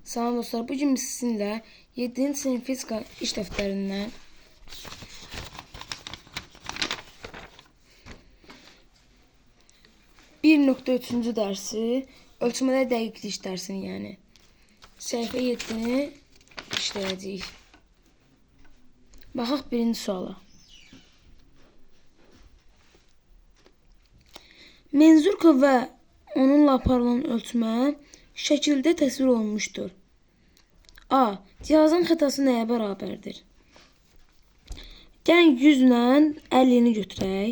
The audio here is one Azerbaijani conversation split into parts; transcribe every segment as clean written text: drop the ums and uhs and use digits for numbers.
Salam dostlar, bugün biz sizinlə 7-ci sinif fizika iş dəftərindən bir nöqtə üçüncü dərsi, ölçmələr dəqiqlik dərsini, yəni səhifə 7-ni işləyəcəyik. Baxaq birinci suala. Menzurka və onunla aparılan ölçmə şəkildə təsvir olunmuşdur. A. Cihazın xətası nəyə bərabərdir? Gəlin 100 ilə 50-ni götürək.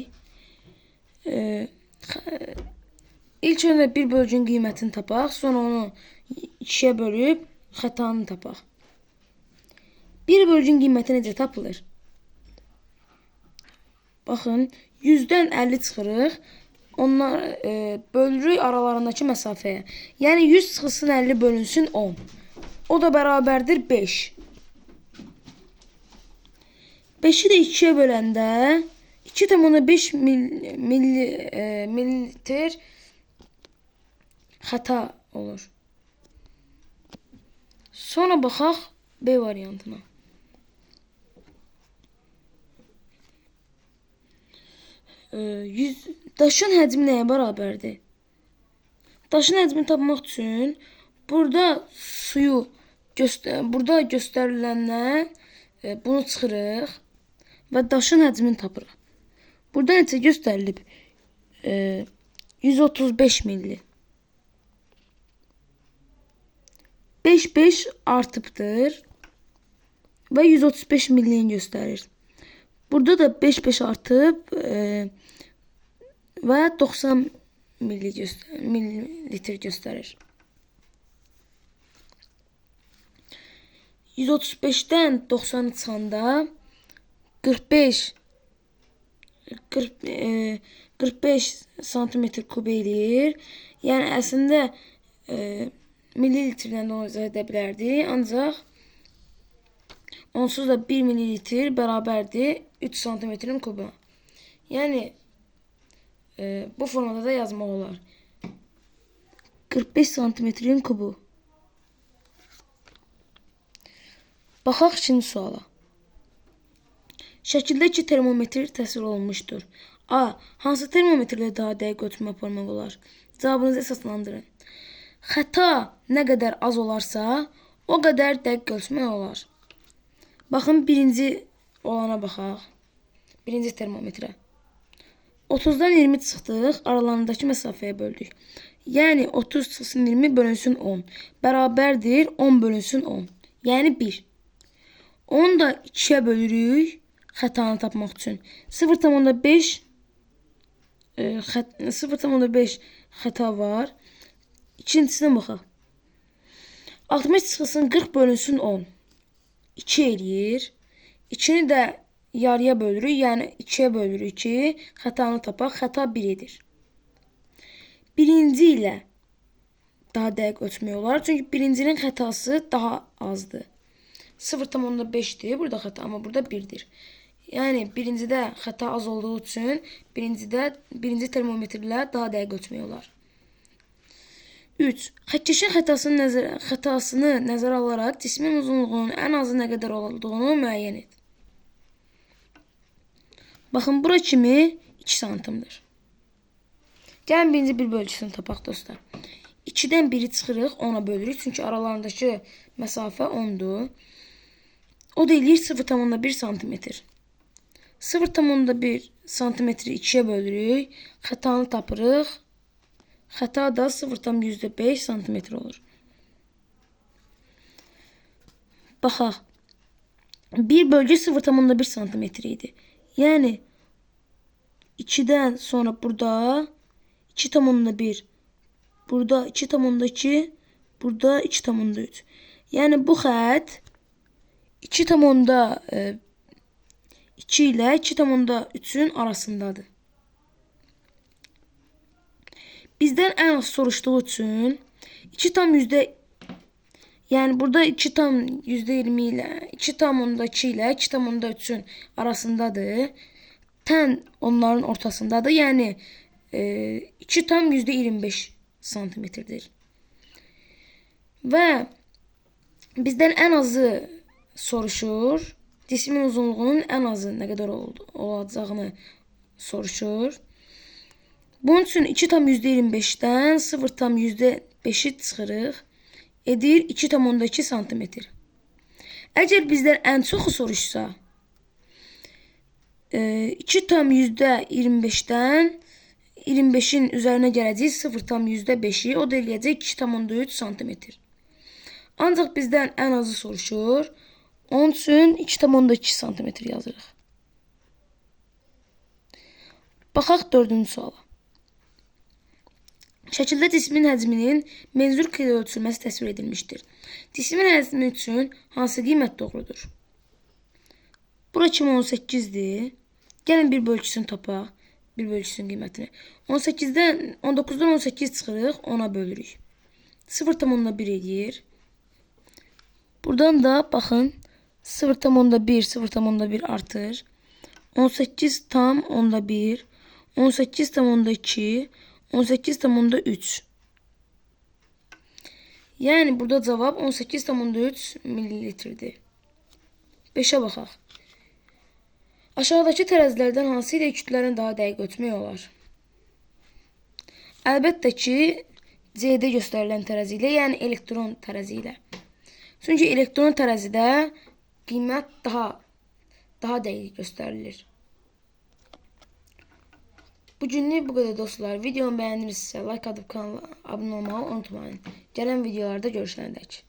İlk öncə bir bölgün qiymətini tapaq, sonra onu 2-yə bölüb xətanı tapaq. Bir bölgün qiyməti necə tapılır? Baxın, 100-dən 50 çıxırıq. Onlar bölürük aralarındakı məsafəyə. Yəni 100 çıxılsın 50 bölünsün 10. O da bərabərdir 5. 5-i də 2-yə böləndə 2,5 mililitr xəta olur. Sonra baxaq B variantına. Daşın həcmi nəyə bərabərdir? Daşın həcmini tapmaq üçün burada suyu burada göstəriləndən bunu çıxırıq və daşın həcmini tapırıq. Burada necə göstərilib? 135 milli. 5 artıbdır və 135 millini göstərir. Burada da 5 artıb və 90 mililitr göstərir. 135-dən 90-ı çıxanda 45 santimetr kub eləyir. Yəni əslində mililitrdən də onu izah edə bilərdik. Ancaq onsuz da 1 mililitr bərabərdir 3 santimetrin kubuna. Yəni bu formada da yazmaq olar. 45 santimetrin kubu. Baxaq ikinci suala. Şəkildə 2 termometr təsvir olunmuşdur. A. Hansı termometrlə daha dəqiq ölçmə aparmaq olar? Cavabınızı əsaslandırın. Xəta nə qədər az olarsa, o qədər dəqiq ölçmək olar. Baxın, birinci olana baxaq. Birinci termometrə. 30-dan 20 çıxdıq, aralarındakı məsafəyə böldük. Yəni 30 çıxsın 20 bölünsün 10. Bərabərdir 10 bölünsün 10. Yəni 1. Onu da 2-yə bölürük xətanı tapmaq üçün. 0,5 xəta var. İkincisinə baxaq. 60 çıxsın 40 bölünsün 10. 2 eləyir. 2-ni də yarıya bölürük, yəni 2-yə bölürük ki, xətanı tapaq. Xəta 1 edir. Birinci ilə daha dəqiq ölçmək olar. Çünki birincinin xətası daha azdır. 0,5-dir burada xəta, amma burada 1-dir. Yəni birincidə xəta az olduğu üçün birinci termometrlə daha dəqiq ölçmək olar. 3. Xətkeşin xətasını nəzərə alaraq cismin uzunluğunun ən azı nə qədər olduğunu müəyyən et. Baxın, bura kimi 2 santimdir. Gəlin birinci bir bölgüsünü tapaq dostlar. 2-dən 1-i çıxırıq, 10-a bölürük. Çünki aralarındakı məsafə 10-dur. O da eləyir 0,1 santimetr. 0,1 santimetri 2-yə bölürük. Xətanı tapırıq. Xəta da 0,5 santimetr olur. Baxaq. Bir bölgə 0,1 santimetr idi. Yəni 2-dən sonra burada 2,1, burada 2,2, burada 2,3. Yəni bu xət 2,2 ilə 2,3-ün arasındadır. Bizdən ən az soruşduğu üçün 2,20, yəni burada 2,20 ilə 2,2 ilə 2,3-ün arasındadır. Tən onların ortasındadır. Yəni 2,25 santimetrdir. Və Bizdən ən azı soruşur. Cismin uzunluğunun ən azı nə qədər olacağını soruşur. Bunun üçün 2,25-dən 0,5-i çıxırıq. Edir 2,2 sm. Əgər bizdən ən çoxu soruşsa, 2,25-dən 25-in üzərinə gələcək 0,5-i, o da eləyəcək 2,3 sm. Ancaq bizdən ən azı soruşur. Onun üçün 2,2 sm yazırıq. Baxaq 4-cü suala. Şəkildə cismin həcminin menzur ilə ölçülməsi təsvir edilmişdir. Cismin həcmi üçün hansı qiymət doğrudur? Bura 2018-dir. Gəlin bir bölgüsünü tapaq. Bir bölgüsünün qiymətini. 19-dan 18 çıxırıq, 10-a bölürük. 0,1 edir. Buradan da baxın. 0,1, 0,1 artır. 18,1, 18,2, 18,3. Yəni burada cavab 18,3 mililitrdir. 5-ə baxaq. Aşağıdakı tərəzilərdən hansı ilə kütlərini daha dəqiq ölçmək olar? Əlbəttə ki, C-də göstərilən tərəzi ilə, yəni elektron tərəzi ilə. Çünki elektron tərəzidə qiymət daha dəqiq göstərilir. Bugünlük bu qədər dostlar. Videomu bəyənirsinizsə like atıb kanala abunə olmağı unutmayın. Gələn videolarda görüşənədək.